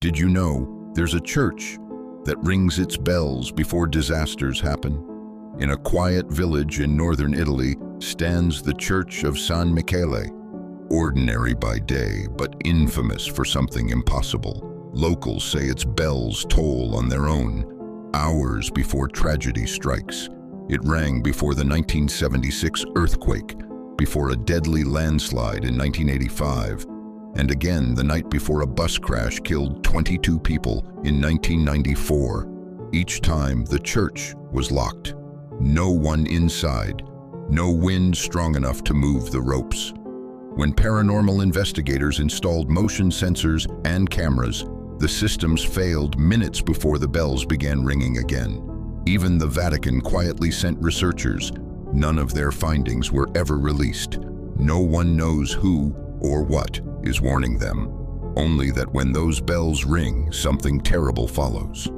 Did you know there's a church that rings its bells before disasters happen? In a quiet village in northern Italy stands the Church of San Michele, ordinary by day but infamous for something impossible. Locals say its bells toll on their own, hours before tragedy strikes. It rang before the 1976 earthquake, before a deadly landslide in 1985, and again the night before a bus crash killed 22 people in 1994. Each time the church was locked. No one inside, no wind strong enough to move the ropes. When paranormal investigators installed motion sensors and cameras, the systems failed minutes before the bells began ringing again. Even the Vatican quietly sent researchers. None of their findings were ever released. No one knows who or what is warning them. Only that when those bells ring, something terrible follows.